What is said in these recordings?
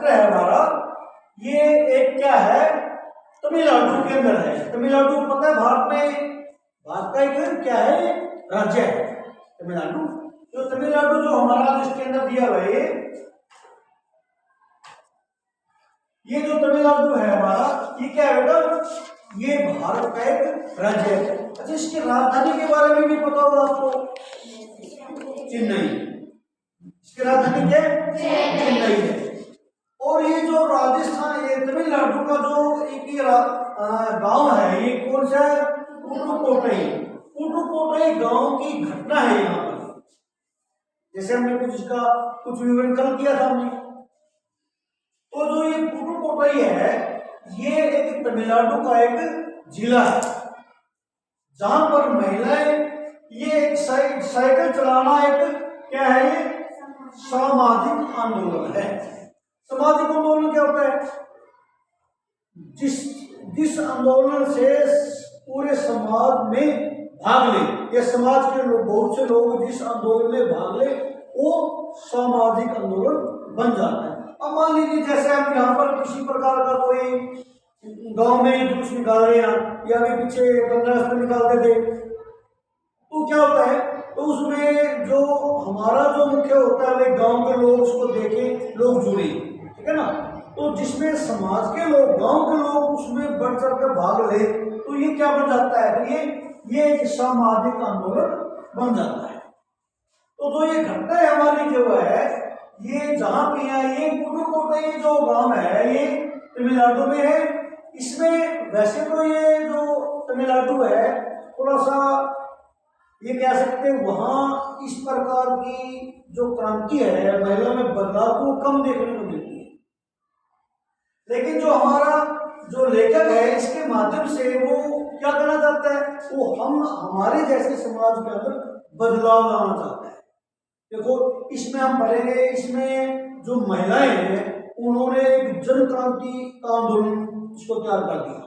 है हमारा, ये एक क्या है, तमिलनाडु के अंदर है। तमिलनाडु पता है भारत का एक क्या है, राज्य है तमिलनाडु। तो तमिलनाडु जो हमारा इसके अंदर दिया हुआ है, ये जो तमिलनाडु है हमारा, ये क्या है बेटा, ये भारत का एक राज्य है। अच्छा, इसकी राजधानी के बारे में भी पता होगा आपको, चेन्नई। इसकी राजधानी क्या है, चेन्नई है। और ये जो राजस्थान, ये तमिलनाडु का जो एक गांव है, ये कौन सा है, पुडुकोट्टई। पुडुकोट्टई गांव की घटना है यहाँ पर। जैसे हमने कुछ विवरण कल किया था हमने। तो जो ये पुडुकोट्टई है, ये एक तमिलनाडु का एक जिला है, जहां पर महिलाएं, ये साइकिल चलाना एक क्या है, ये सामाजिक आंदोलन है। सामाजिक आंदोलन क्या होता है, जिस आंदोलन से पूरे समाज में भाग ले, या समाज के लोग, बहुत से लोग जिस आंदोलन में भाग ले, वो सामाजिक आंदोलन बन जाता है। अब मान लीजिए जैसे हम यहाँ पर किसी प्रकार का कोई गांव में जुलूस निकाल रहे हैं, या अभी पीछे 15 अगस्त निकालते थे, तो क्या होता है, तो उसमें जो हमारा जो मुख्य होता है, वे गांव के लोग उसको देखें, लोग जुड़े, ठीक है ना। तो जिसमें समाज के लोग, गांव के लोग उसमें बढ़ चढ़ कर भाग ले, तो ये क्या बन जाता है, तो ये एक सामाजिक आंदोलन बन जाता है। तो जो ये घटना है हमारी जो है, ये जहां भी है, ये पुडुकोट्टई जो गांव है, ये तमिलनाडु में है। इसमें वैसे तो ये जो तमिलनाडु है, थोड़ा सा ये कह सकते हैं, वहां इस प्रकार की जो क्रांति है, महिला में बदलाव को कम देखने को मिलती है। लेकिन जो हमारा जो लेखक है, इसके माध्यम से वो क्या करना चाहता है, वो हमारे जैसे समाज के अंदर बदलाव लाना चाहता है। देखो, इसमें हम पढ़ेंगे, इसमें जो महिलाएं हैं, उन्होंने एक जन क्रांति का आंदोलन इसको तैयार कर दिया।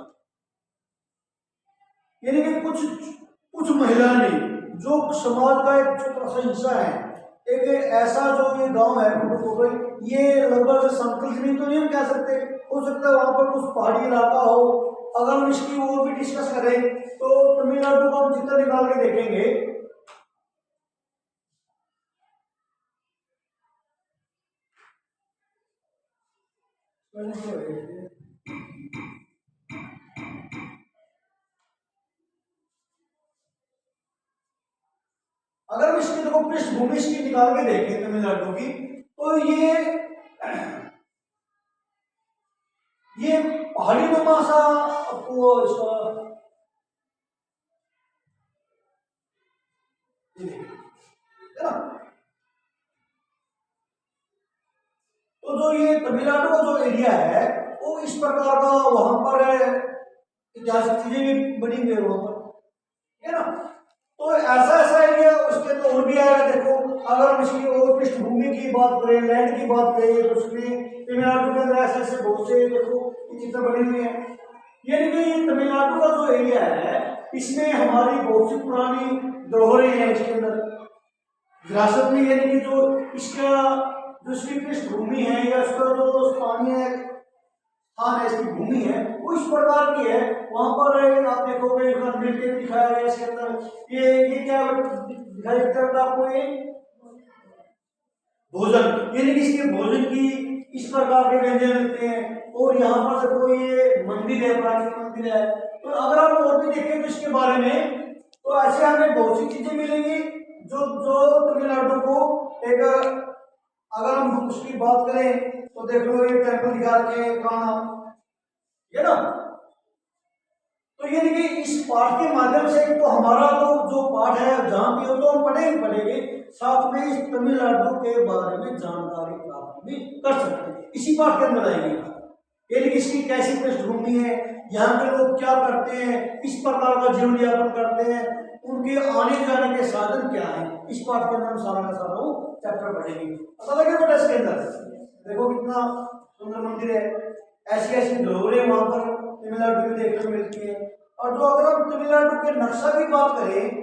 यानी कि कुछ महिलाएं नहीं, जो समाज का एक छोटा सा हिस्सा है, एक ऐसा जो ये गांव है पुडुकोट्टई, ये लगभग समतल जमीन तो नहीं हम कह सकते, हो सकता है वहां पर कुछ पहाड़ी इलाका हो। अगर हम इसकी और भी डिस्कस करें, तो तमिलनाडु को हम जितना निकाल के देखेंगे, अगर हम इसकी देखो पृष्ठभूमि इसकी निकाल के देखें तमिलनाडु की, तो ये पहाड़ी नुमा सा आपको इसका है ना। तो जो ये तमिलनाडु का जो एरिया है, वो इस प्रकार का, वहां पर ऐतिहासिक चीजें भी बनी हुई है वहां पर, है ना। तो ऐसा एरिया, उसके तो और भी आएगा। देखो, अगर हम इसकी और पृष्ठभूमि की बात करें, लैंड की बात करें, तो उसमें तमिलनाडु के अंदर ऐसे बहुत से देखो चित्र बने हुए हैं। यानी कि तमिलनाडु का जो एरिया है, इसमें हमारी बहुत सी पुरानी धरोहरें हैं इसके अंदर विरासत में। यानी कि जो इसका जो इसकी पृष्ठभूमि है, या इसका जो स्थानीय स्थान है, इसकी भूमि है, वो इस प्रकार की है। वहां पर आप देखोगे मिलके दिखाया गया इसके अंदर, ये क्या दिखाई देता है आपको, ये भोजन, यानी कि इसके भोजन की इस प्रकार के व्यंजन मिलते हैं। और यहाँ पर देखो, ये मंदिर है, प्राचीन मंदिर है। तो अगर आप और भी देखें तो इसके बारे में, तो ऐसे हमें बहुत सी चीजें मिलेंगी जो तमिलनाडु को एक, अगर हम उसकी बात करें, तो देख लो ये टेम्पल दिखा के पुराना, है ना। तो यानी कि इस पाठ के माध्यम से तो हमारा जो पाठ है, जहां भी हो तो हम पढ़ेंगे, साथ में इस तमिलनाडु के बारे में जानकारी प्राप्त भी कर सकते हैं। इसी पाठ के अंदर आएगी, यानी कि इसकी कैसी पृष्ठभूमि है, यहाँ के लोग क्या करते हैं, किस प्रकार का जीवन यापन करते हैं, उनके आने जाने के साधन क्या है, इस पाठ के अंदर सारा का सारा वो चैप्टर पढ़ेंगे। पता लगे बेटा, इसके अंदर देखो कितना सुंदर मंदिर है, ऐसी ऐसी धरोहरें वहां पर तमिलनाडु में देखने को मिलती है। और जो अगर हम तमिलनाडु के नक्शा की बात करें,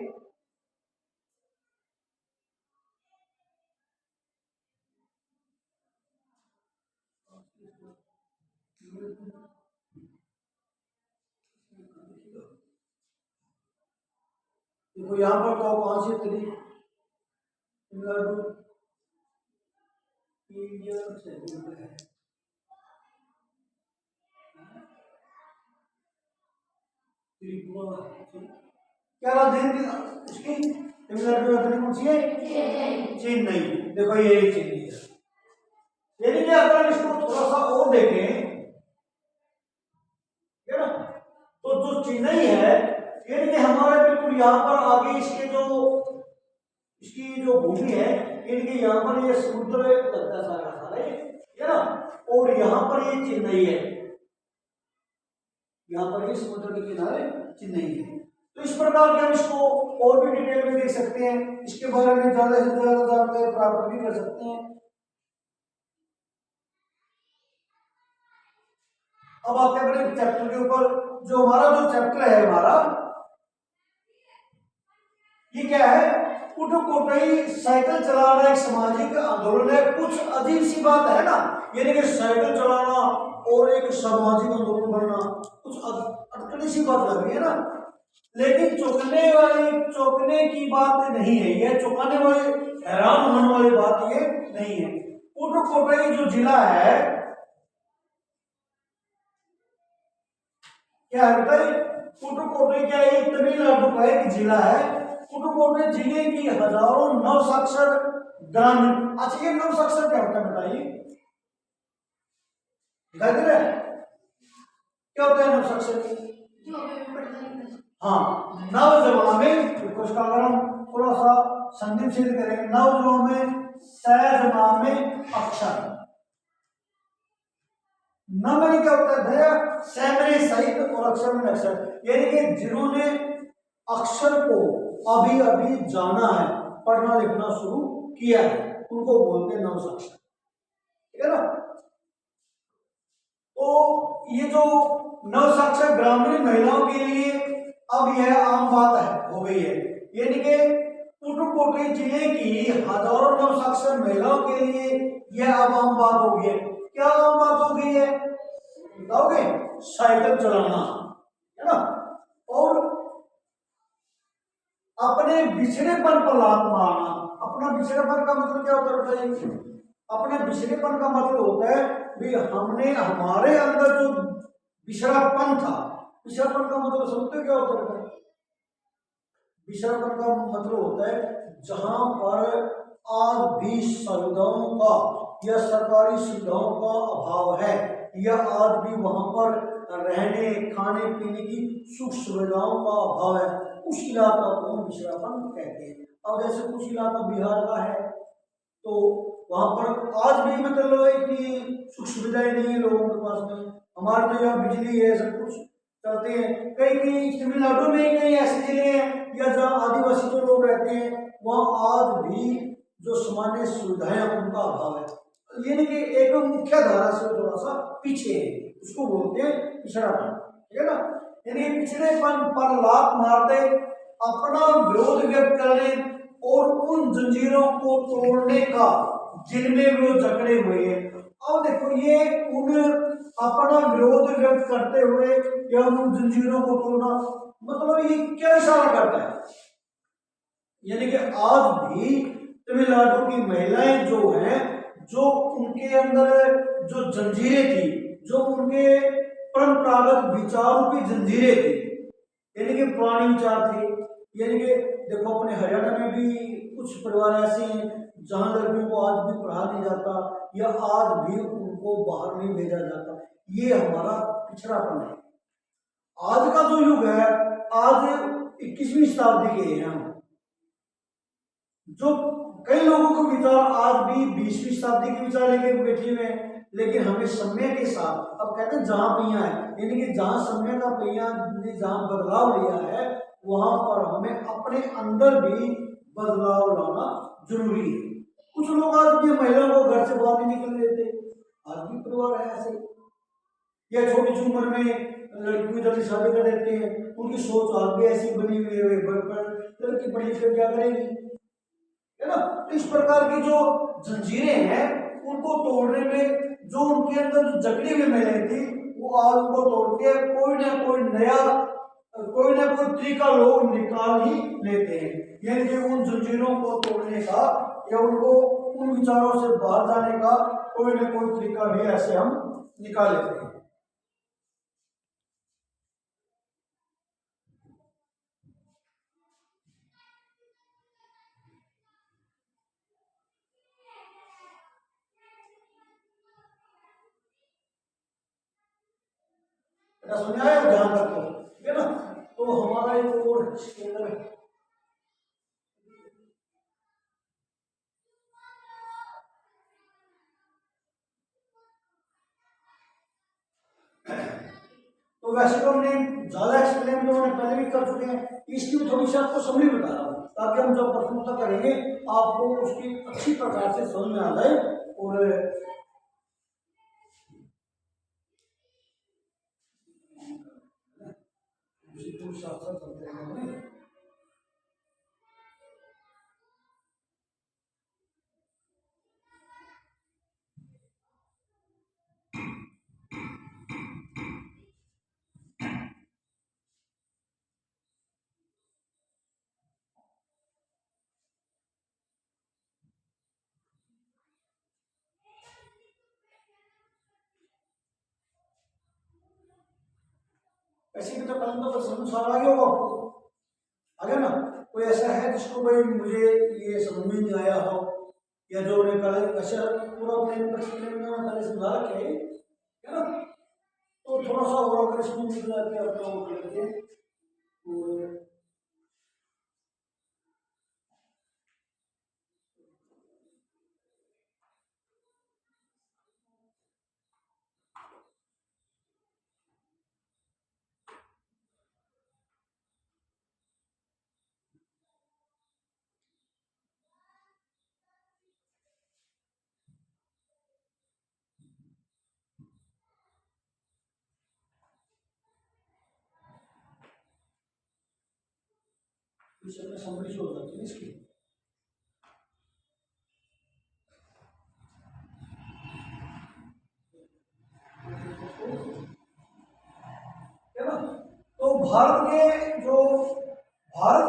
देखो यहाँ पर तो कौन सी तरीक तमिलनाडु इंडिया से है। त्रिपुरा क्या राजधानी उसकी तमिलनाडु में कौन सी है? चेन्नई। देखो ये चेन्नई है। यानी कि अगर इसको थोड़ा सा और देखें ना, तो जो चेन्नई है यानी कि हमारे बिल्कुल यहाँ पर आगे इसके जो इसकी जो भूमि है यानी कि यहाँ पर ये समुद्र लगता है सारा सारा ये ना, और यहाँ पर ये चेन्नई है, यहाँ पर ये समुद्र के किनारे चेन्नई है। तो इस प्रकार के हम इसको और भी डिटेल में देख सकते हैं, इसके बारे में ज्यादा से ज्यादा जानकारी प्राप्त भी कर सकते हैं। अब आते हैं अपने चैप्टर के ऊपर। जो हमारा जो चैप्टर है हमारा ये क्या है? पुडुकोट्टई साइकिल चलाना एक सामाजिक आंदोलन है। कुछ अजीब सी बात है ना, यानी कि साइकिल चलाना और एक सामाजिक आंदोलन बनना, कुछ अटकड़ी सी बात लग रही है ना, लेकिन चौंकने की बात नहीं है, यह चौंकाने वाली हैरान होने वाली बात ये नहीं है। पुडुकोट्टई जो जिला है क्या है बताइए? पुडुकोट्टई क्या है? तमिलनाडु का एक जिला है। पुडुकोट्टई जिले की हजारों नवसाक्षर ग्रामीण। अच्छा ये नवसाक्षर क्या होता है बताइए? दिखाई दे रहा है क्या होता है नवसाक्षर? हाँ, नवजवान में उसका अगर हम थोड़ा सा संक्षिप्त करेंगे, नवजवान में सहजमा में अक्षर। न में क्या होता है? दया सहमने सहित और अक्षर में अक्षर, यानी कि जिन्होंने अक्षर को अभी अभी जाना है, पढ़ना लिखना शुरू किया है, उनको बोलते हैं नवसाक्षर। ठीक है ना? तो ये जो नवसाक्षर ग्रामीण महिलाओं के लिए अब यह आम बात है हो गई है, यानी कि पुडुकोट्टई जिले की हजारों नवसाक्षर महिलाओं के लिए यह अब आम बात हो गई है। क्या आम बात हो गई है बताओगे? साइकिल चलाना, है ना, और अपने बिछड़ेपन पर लात मारना। अपना बिछड़ेपन का मतलब क्या होता है? अपने बिछड़ेपन का मतलब होता है भी हमने हमारे अंदर जो बिछड़ापन था, बिछड़ापन का मतलब समझते क्या होता है? बिछड़ापन का मतलब होता है जहां पर आज भी सुविधाओं का या सरकारी सुविधाओं का अभाव है, या आज भी वहां पर रहने खाने पीने की सुख सुविधाओं का अभाव है, उस इलाका को हम पिछड़ापन कहते हैं। अब जैसे कुछ इलाका बिहार का है तो वहां पर आज भी मतलब इतनी सुख सुविधाएं नहीं है लोगों के पास में। हमारे तो यहाँ बिजली है, सब कुछ चलते हैं। कई कई तमिलनाडु में कई ऐसे जिले हैं या जहाँ आदिवासी जो लोग रहते हैं वहाँ आज भी जो सामान्य सुविधाएं उनका अभाव है, यानी कि एक मुख्य धारा से थोड़ा सा पीछे है, उसको बोलते हैं पिछड़ापन। ठीक है ना? यानी पिछड़ेपन पर लात मारते, अपना विरोध व्यक्त करने और उन जंजीरों को तोड़ने का जिनमें वो जकड़े हुए हैं। अब देखो ये उन अपना विरोध व्यक्त करते हुए या उन जंजीरों को तोड़ना, मतलब ये क्या इशारा करता है? यानी कि आज भी तमिलनाडु की महिलाएं जो हैं, जो उनके अंदर जो जंजीरें थी, जो उनके परंपरागत विचारों की जंजीरें थी, यानी कि पुराने विचार थे। यानी कि देखो अपने हरियाणा में भी कुछ परिवार ऐसे हैं जहां लड़कियों को आज भी पढ़ा नहीं जाता या आज भी उनको बाहर नहीं भेजा जाता। ये हमारा पिछड़ापन है। आज का जो युग है, आज 21वीं शताब्दी के हैं हम, जो कई लोगों को विचार आज भी 20वीं शताब्दी के विचार लेके बैठे हुए हैं, लेकिन हमें समय के साथ, अब कहते हैं जहां पहिया है, यानी कि जहां समय का पहिया ने जहां बदलाव लिया है वहां पर हमें अपने अंदर भी बदलाव लाना जरूरी है। कुछ लोग आज भी महिलाओं को घर से बाहर नहीं निकल देते, आज भी परिवार है ऐसे, या छोटी सी उम्र में लड़की को जल्दी शादी कर देते हैं, उनकी सोच आज भी ऐसी बनी हुई है, लड़की पढ़ी लिख क्या करेगी, है ना? तो इस प्रकार की जो जंजीरें हैं उनको तोड़ने में जो उनके अंदर जो जकड़ी हुई महिलाएं थी वो आज उनको तोड़ के कोई ना कोई नया कोई ना कोई तरीका लोग निकाल ही लेते हैं। यानी कि उन जंजीरों को तोड़ने का या उनको उन विचारों से बाहर जाने का कोई ना कोई तरीका भी ऐसे हम निकाल लेते हैं। सुना है, ध्यान रखो, ठीक है ना। तो हमारा एक और तो वैसे तो हमने ज्यादा एक्सप्लेन तो हमने पहले भी कर चुके हैं, इसकी थोड़ी सी आपको समरी बता रहा हूँ ताकि हम जब प्रश्न उत्तर करेंगे आपको उसकी अच्छी प्रकार से समझ में आ जाए। और साथ साथ चलते रहेंगे। ऐसे भी तो कल तो समझ आ गया होगा आपको, आ गया ना। कोई ऐसा है जिसको भाई मुझे ये समझ में नहीं आया हो, या जो उन्हें कल ऐसा पूरा प्लेन पहले समझा रखे है ना, तो थोड़ा सा और अगर इसमें निकला के अपना वो कर लेते तो इसमें समझ हो जाती है इसकी। तो भारत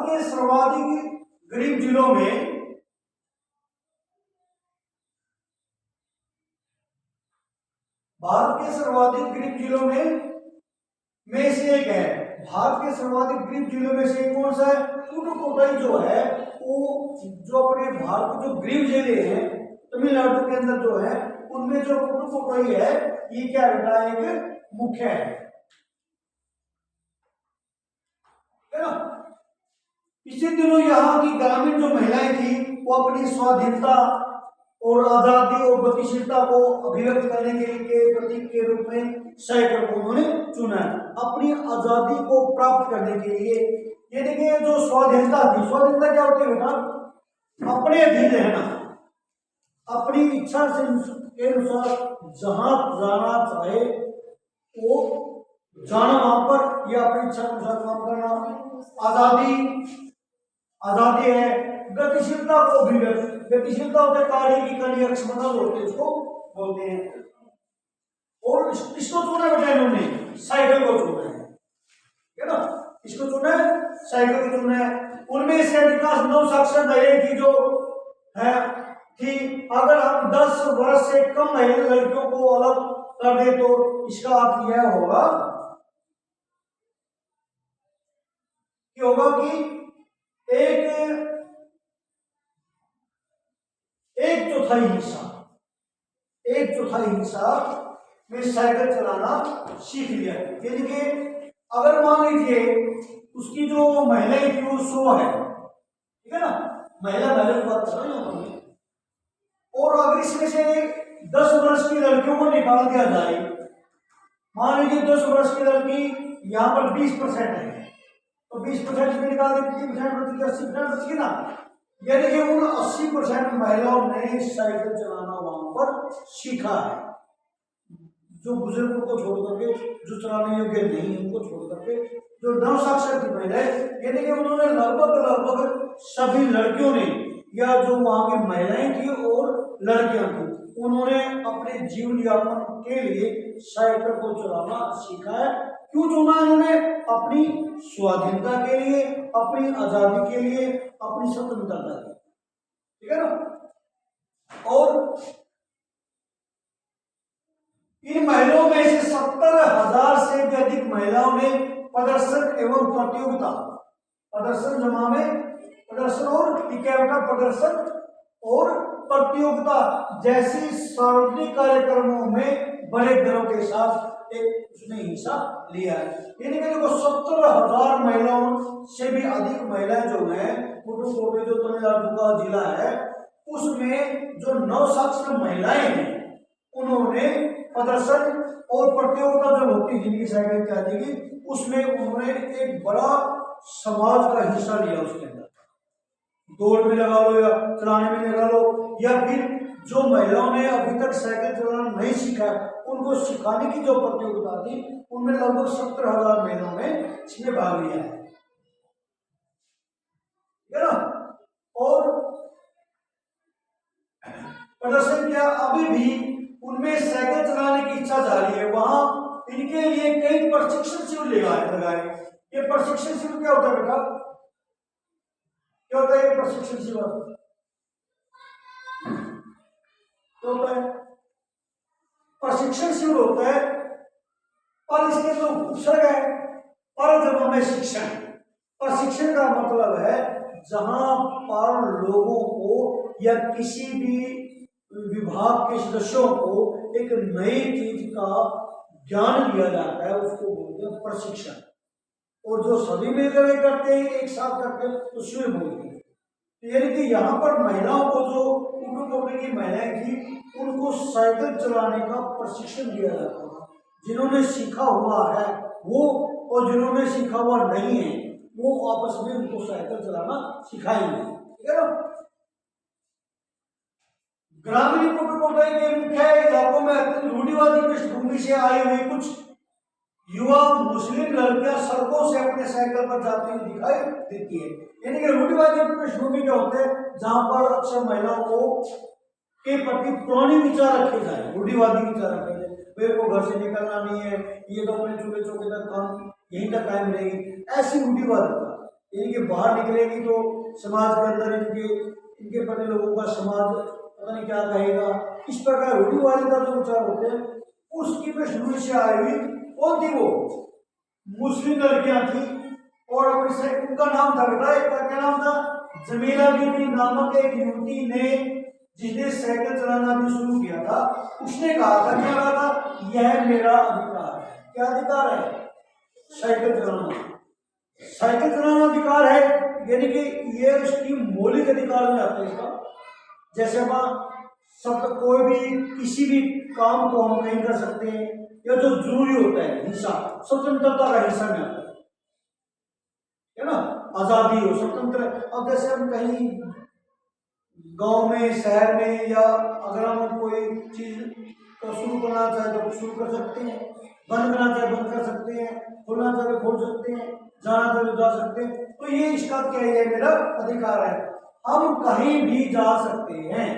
के सर्वाधिक गरीब जिलों में से एक है। भारत के सर्वाधिक गरीब जिलों में से कौन सा है? पुडुकोट्टई जो है वो जो अपने भारत के जो गरीब जिले हैं तमिलनाडु के अंदर जो है उनमें जो पुडुकोट्टई है ये क्या बेटा एक मुख्य है ना। इसी दिनों यहाँ की ग्रामीण जो महिलाएं थी वो अपनी स्वाधीनता और आजादी और गतिशीलता को अभिव्यक्त करने के प्रतीक के रूप में साइकिल को उन्होंने चुना है अपनी आजादी को प्राप्त करने के लिए। ये देखिए जो स्वाधीनता थी, स्वाधीनता क्या होती है बेटा? अपने अधीन रहना, अपनी इच्छा के अनुसार जहां जाना चाहे वो जाना वहां पर, या अपनी इच्छा के अनुसार काम करना, आजादी है। गतिशीलता को अभिव्यक्त, गतिशीलता होता है कार्य की कड़ी क्षमता होती है उसको बोलते हैं। और इसको चुना बेटा इन्होंने साइकिल को चुना है ना, इसको चुना है साइकिल को चुना है। उनमें से विकास नव साक्षर महिला की जो है कि अगर हम 10 वर्ष से कम लड़कियों को अलग कर दे तो इसका अर्थ यह होगा कि एक चौथाई हिस्सा में साइकिल चलाना सीख लिया। यानी कि अगर मान लीजिए उसकी जो महिलाएं थी वो 100 है, ठीक है ना, महिला की बात कर रहा हूं, और अगर इसमें से 10 वर्ष की लड़कियों को निकाल दिया जाए, मान लीजिए 10 वर्ष की लड़की यहाँ पर 20% है तो 20% में निकाल दे 80% बचेगी ना। यानी कि उन 80% महिलाओं ने साइकिल चलाना वहां पर सीखा है। जो बुजुर्गों को छोड़ करके, जो चलाने योग्य नहीं उनको छोड़ करके, जो नव साक्षर थी महिलाएं, यानी कि उन्होंने लगभग सभी लड़कियों ने, या जो वहां की महिलाएं थी और लड़कियां थी, उन्होंने अपने जीवन यापन के लिए साइकिल को चलाना सीखा है। क्यों चुना इन्होंने? अपनी स्वाधीनता के लिए, अपनी आजादी के लिए, अपनी स्वतंत्रता के लिए, ठीक है ना। और इन महिलाओं में से 70,000 से भी अधिक महिलाओं ने प्रदर्शन एवं प्रतियोगिता, प्रदर्शन जमा में प्रदर्शन और प्रदर्शन और प्रतियोगिता जैसी सार्वजनिक कार्यक्रमों में बड़े गर्व के साथ एक उसमें हिस्सा लिया है। यानी कि देखो 70,000 महिलाओं से भी अधिक महिलाएं जो है, पुडुकोट्टई जो तमिलनाडु का जिला है, उसमें जो नवसाक्षर महिलाएं हैं उन्होंने प्रदर्शन और प्रतियोगिता जो होती है जिनकी साइकिल इत्यादि की, उसमें उन्होंने एक बड़ा समाज का हिस्सा लिया। उसके अंदर दौड़ में लगा लो या चलाने में लगा लो, या फिर जो महिलाओं ने अभी तक साइकिल चलाना नहीं सीखा उनको सिखाने की जो प्रतियोगिता थी, उनमें लगभग 70,000 महिलाओं ने इसमें भाग लिया है ना। और प्रदर्शन किया, अभी भी उनमें साइकिल चलाने की इच्छा जारी है। वहां इनके लिए कई प्रशिक्षण शिविर लगाए। ये प्रशिक्षण शिविर क्या होता है बेटा? क्या होता है ये प्रशिक्षण शिविर? क्या होता है? प्रशिक्षण शिविर होता है, और इसके जो उपसर्ग है पर जब हमें शिक्षण, प्रशिक्षण का मतलब है जहां पर लोगों को या किसी भी विभाग के सदस्यों को एक नई चीज का ज्ञान दिया जाता है, उसको बोलते हैं प्रशिक्षण। और जो सभी मिलकर करते हैं, एक साथ करते हैं, तो शिविर बोलते हैं। यानी कि यहाँ पर महिलाओं को, जो पुडुकोट्टई की महिलाएं थी, उनको साइकिल चलाने का प्रशिक्षण दिया जाता था। जिन्होंने सीखा हुआ है वो, और जिन्होंने सीखा हुआ नहीं है वो आपस में उनको साइकिल चलाना सिखाएंगे, ठीक है ना। ग्रामीण पुडुकोट्टई के मुख्य इलाकों में अत्यंत रूढ़िवादी पृष्ठभूमि से आई हुई कुछ युवा मुस्लिम लड़कियां सड़कों से अपने साइकिल पर जाती हुई दिखाई देती है। यानी कि रूढ़िवादी पृष्ठभूमि क्या होते हैं? जहां पर अक्सर महिलाओं को के प्रति पुराने विचार रखे जाए, रूढ़िवादी विचार रखे जाए, मेरे को घर से निकलना नहीं है, ये तो अपने चूल्हे चौके तक काम यहीं तक कायम रहेगी, ऐसी रूढ़िवादिता। यानी कि बाहर निकलेगी तो समाज के अंदर इनके प्रति लोगों का समाज पता नहीं क्या कहेगा, इस प्रकार रूढ़िवादिता जो विचार होते हैं उसकी पृष्ठभूमि से आई हुई कौन थी? वो मुस्लिम लड़कियां थी। और अपने से उनका नाम था बेटा, एक का क्या नाम था? जमीला बीबी नामक एक युवती ने, जिसने साइकिल चलाना भी शुरू किया था, उसने कहा था, क्या कहा था? यह मेरा अधिकार है। क्या अधिकार है? साइकिल चलाना। साइकिल चलाना अधिकार है, यानी कि ये उसकी मौलिक अधिकार में आता है इसका। जैसे हम सब कोई भी किसी भी काम को हम नहीं कर सकते हैं, या जो जरूरी होता है हिस्सा, स्वतंत्रता का हिस्सा में आता है ना। आजादी हो, स्वतंत्र। अब जैसे हम कहीं गांव में, शहर में, या अगर हम कोई चीज को शुरू करना चाहे तो शुरू कर सकते हैं, बंद करना चाहे बंद कर सकते हैं, खोलना चाहे खोल सकते हैं, जाना चाहे जा सकते हैं। तो ये इसका क्या है? मेरा अधिकार है, हम कहीं भी जा सकते हैं।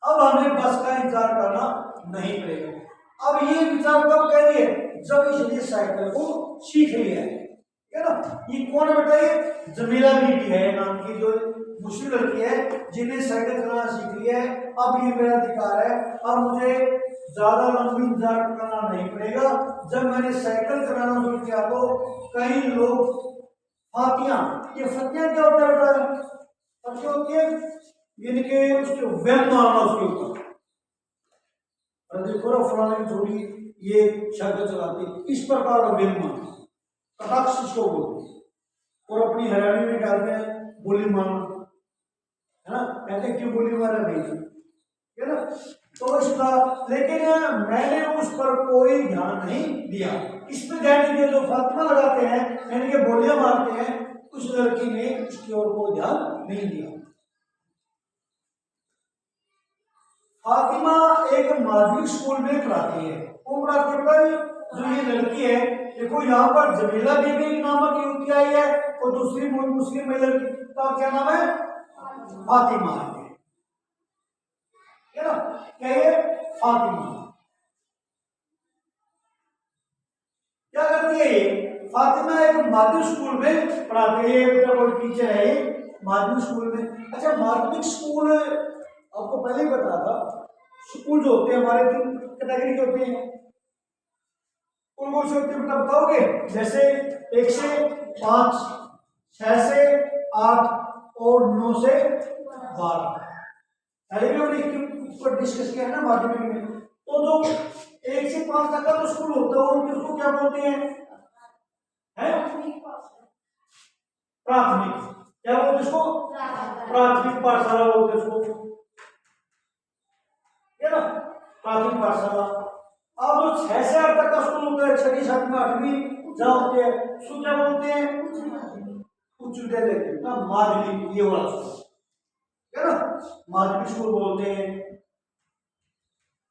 अब हमें बस का इंतजार करना नहीं पड़ेगा। अब ये विचार कब कर रही है? जब इसने साइकिल को सीख लिया है ना। ये कौन बताइए? जमीला बीबी है नाम की जो मुस्लिम लड़की है, जिन्हें साइकिल चलाना सीख लिया है। अब ये मेरा अधिकार है, अब मुझे ज्यादा लंबी इंतजार करना नहीं पड़ेगा। जब मैंने साइकिल चलाना शुरू किया तो कई लोग फातियां, ये फातियां क्या होता है? फातियां होती है यानी कि उसके व्यंग मारना उसके ऊपर, देखो ना फलाने की जोड़ी ये साइकिल चलाती, इस प्रकार का व्यंग मारना, कटाक्ष इसको बोलते। और अपनी हैरानी में डालते हैं बोली मारना, है ना, कहते क्यों बोली मारा भाई, है ना। तो इसका, लेकिन मैंने उस पर कोई ध्यान नहीं दिया, इस पर ध्यान नहीं दिया। जो फातिमा लगाते हैं यानी कि बोलियां मारते हैं, उस लड़की ने उसकी ओर कोई ध्यान नहीं दिया। फातिमा एक माध्यमिक स्कूल में पढ़ाती है। वो पढ़ाती है जो ये लड़की है, देखो यहाँ पर जमीला बीबी नामक युवती आई है, और दूसरी मुस्लिम लड़की का क्या नाम है? फातिमा है। है ना। क्या ये फातिमा क्या करती है? ये फातिमा एक माध्यमिक स्कूल में पढ़ाती है, बेटा कोई टीचर है माध्यमिक स्कूल में। अच्छा, माध्यमिक स्कूल आपको पहले ही बता था, स्कूल जो होते हैं हमारे 3 कैटेगरी के होते हैं। कौन कौन से होते हैं बेटा बताओगे? जैसे 1 से 5, 6 से 8 और 9 से 12। पहले भी हमने इसके ऊपर डिस्कस किया है ना माध्यमिक में। तो जो 1 से 5 तक का जो स्कूल होता है उनको उसको क्या बोलते हैं? प्राथमिक। क्या बोलते हैं इसको? प्राथमिक पाठशाला बोलते हैं इसको, है ना, प्राथमिक पाठशाला। अब जो 6 से 8 तक का स्कूल होता है, 6वीं 7वीं 8वीं जहाँ होते हैं, उसको क्या बोलते हैं? उच्च विद्यालय ना, माध्यमिक, ये वाला स्कूल, है ना, माध्यमिक स्कूल बोलते हैं।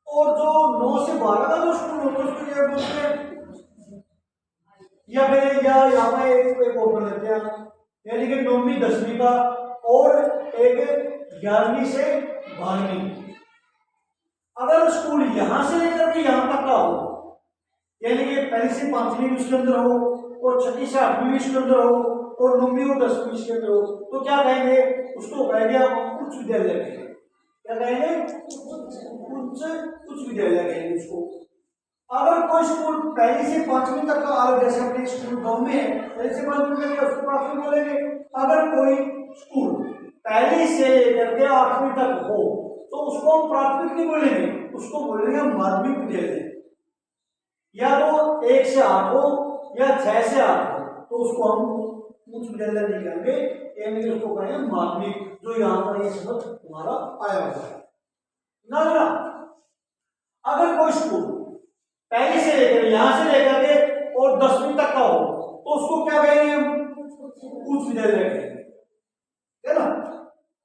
और जो 9 से 12 का जो स्कूल होता है उसको क्या बोलते हैं? या फिर या यहाँ पे एक और कर लेते हैं, यानी कि 9वीं 10वीं का, और एक 11वीं से 12वीं। अगर स्कूल यहां से लेकर के यहां तक का हो, यानी कि 1 से 5वीं उसके अंदर हो, और 6वीं से 8वीं इसके अंदर हो, और 9वीं और 10वीं इसके अंदर हो, तो क्या कहेंगे? उसको कहेंगे आप उच्च विद्यालय कहेंगे। क्या कहेंगे? उच्च विद्यालय कहेंगे उसको। अगर कोई स्कूल 1 से 5वीं तक का, अलग जैसे अपने स्कूल गांव में है 1 से 5वीं तक उसको प्राथमिक बोलेंगे। अगर कोई स्कूल 1 से लेकर के 8वीं तक हो तो उसको हम प्राथमिक नहीं बोलेंगे, उसको बोलेंगे माध्यमिक विद्यालय। या तो 1 से 8 हो या 6 से 8 हो तो उसको हम उच्च विद्यालय नहीं कहेंगे, यानी उसको कहेंगे माध्यमिक, जो यहाँ पर ये शब्द तुम्हारा आया हुआ है ना। अगर कोई स्कूल 1 से लेकर यहां से लेकर के और 10वीं तक का हो तो उसको क्या कहेंगे? हम उच्च विद्यालय कहेंगे, है ना।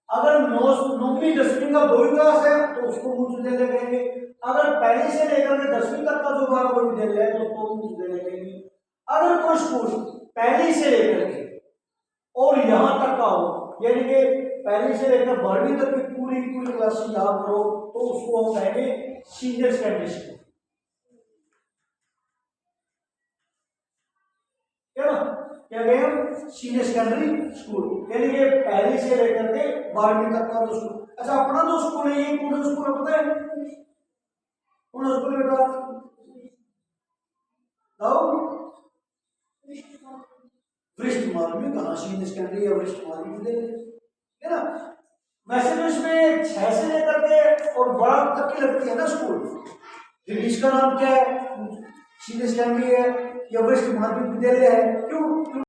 अगर 9वीं 10वीं का 2 क्लास है तो उसको उच्च विद्यालय कहेंगे। अगर 1 से लेकर के 10वीं तक का जो हमारा कोई विद्यालय है तो उसको उच्च विद्यालय कहेंगे। अगर कोई स्कूल 1 से लेकर के और यहां तक का हो, यानी कि 1 से लेकर 12वीं तक की पूरी क्लास यहाँ पर हो, तो उसको हम कहेंगे सीनियर सेकेंडरी स्कूल, क्या कहें? सीनियर सेकेंडरी स्कूल, यानी कि 1 से लेकर के 12वीं तक का जो स्कूल। अच्छा, अपना जो स्कूल है ये कौन सा स्कूल है पता है? कौन सा स्कूल बेटा? वरिष्ठ माध्यमिक, कहाँ सीनियर सेकेंडरी या वरिष्ठ माध्यमिक, है ना। वैसे तो इसमें 6 से लेकर के और 12 तक की लगती है ना स्कूल, फिर इसका नाम क्या है? सीनियर सेकेंडरी है या वरिष्ठ माध्यमिक विद्यालय है। क्यों?